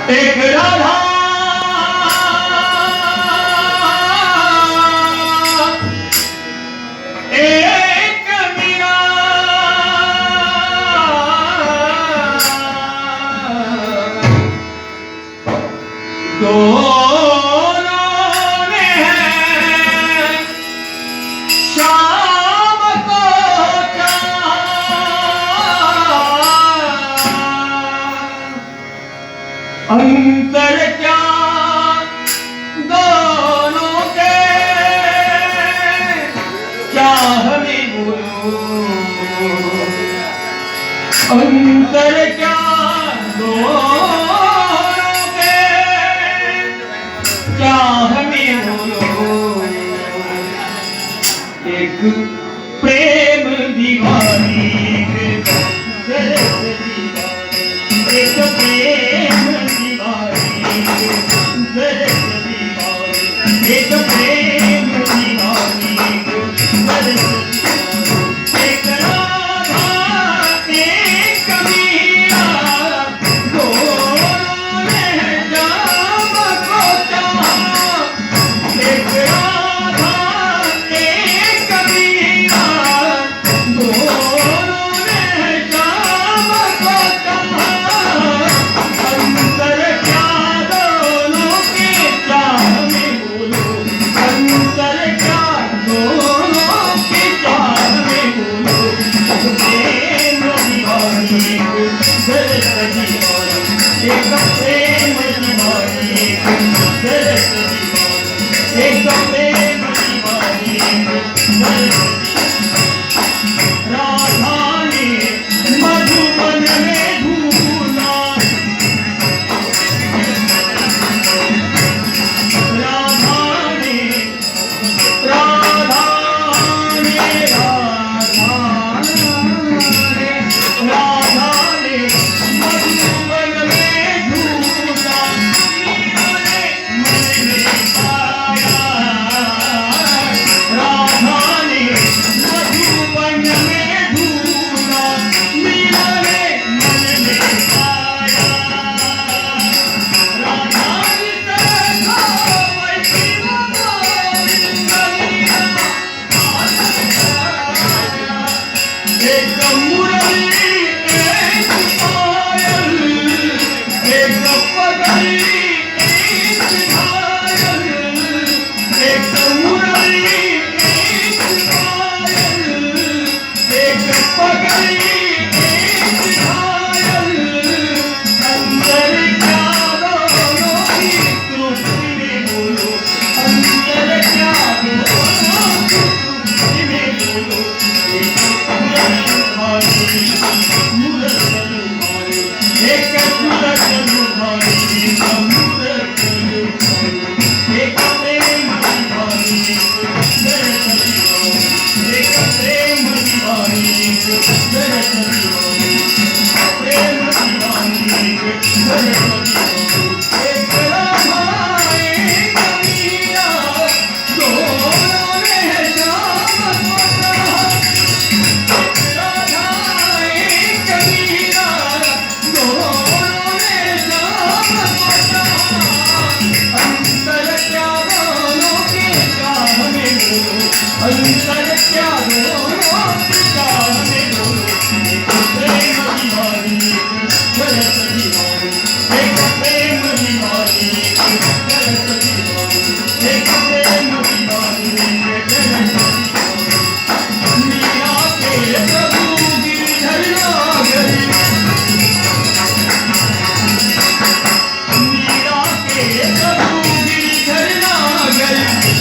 एक राधा एक मीरा दोनों ने शाम को अंतर क्या दोनों के चाह में बोलो अंतर क्या दोनों के चाह में बोलो एक प्रेम दीवानी एक प्रेम एक प्रेम दीवानी एक राधा एक मीरा दोनों ने जाम को चाहा एक राधा एक मीरा दोनों ने जाम को चाहा अंतर क्या दोनों के चाह में बोलो अंतर क्या दोनों के चाह में बोलो प्रेम दीवानी एक प्रेम दीवानी एक प्रेम दीवानी राधा ने मधुबन में ढूंढा राधा ने मधुबन में ढूंढा मीरा ने मन में पाया राधा ने मधुबन में ढूंढा मीरा ने मन में पाया राधा की तरह वैसी एक मुरली एक पायल एक पगड़ी एक घायल एक मुरली एक पायल एक पगड़ी एक घायल अंदर क्या दोनों की तृप्ति में बोलो अंदर क्या दोनों की तृप्ति में बोलो एक अंतर क्या दोनों के चाह में बोलो एक प्रेम दीवानी जगत दीवानी एक प्रेम दीवानी जगत दीवानी एक प्रेम दीवानी जगत दीवानी मीरा के प्रभु गिरधर नागर मीरा के प्रभु गिरधर नागर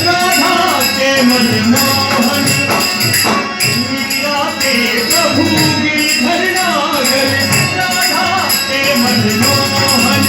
राधा के मनमोहन मीरा के प्रभु गिरधर नागर राधा के मनमोहन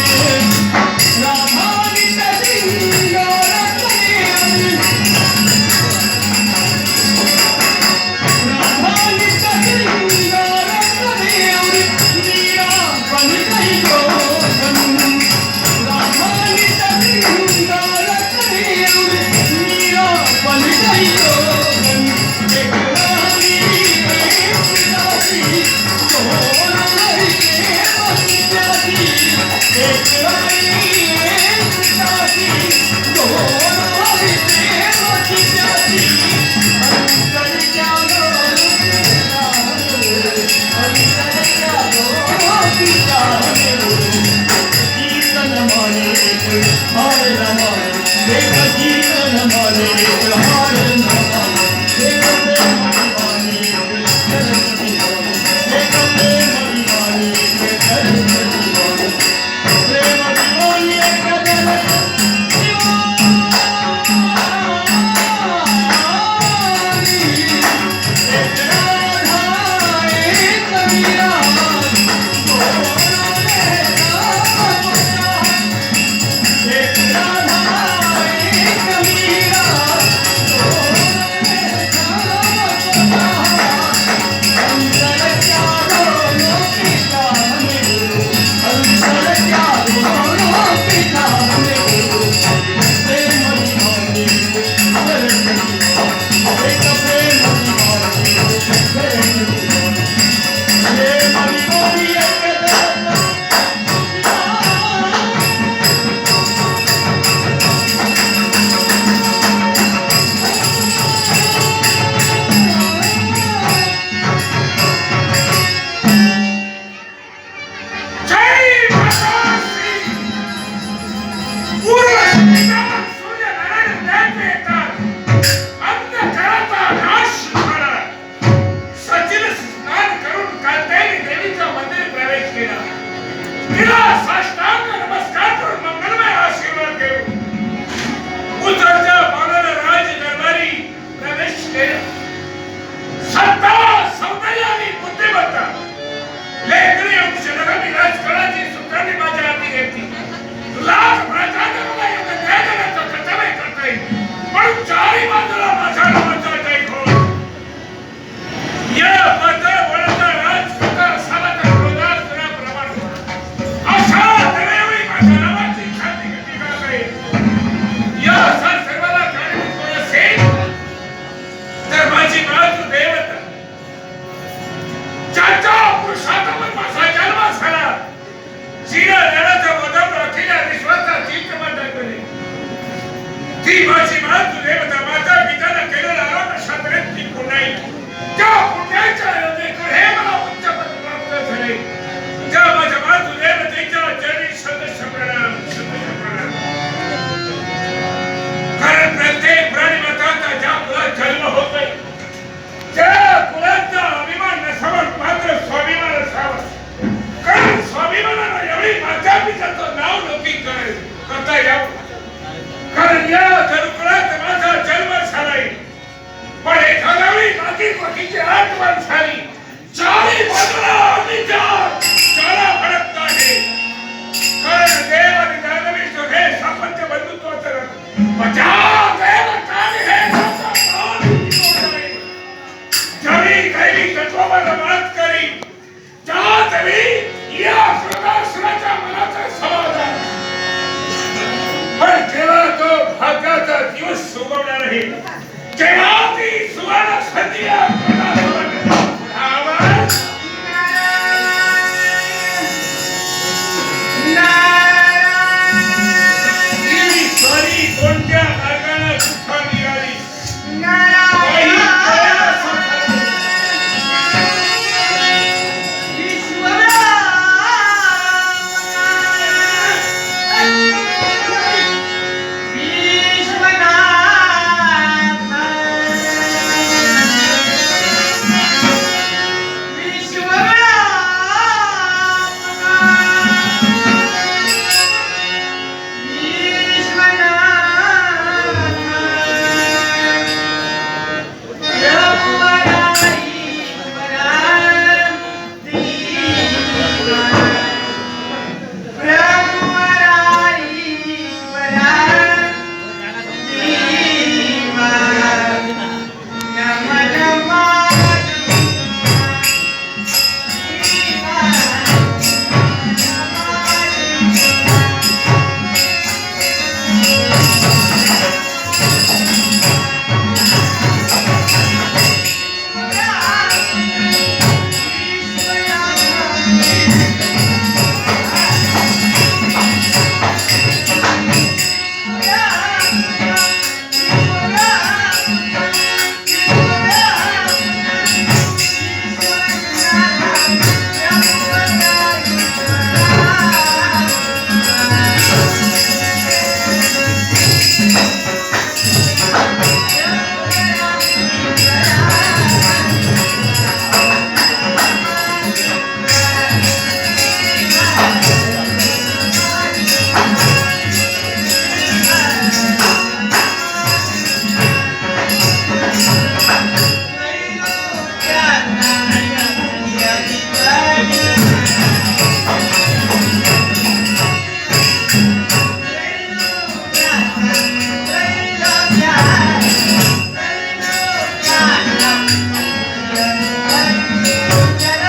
चल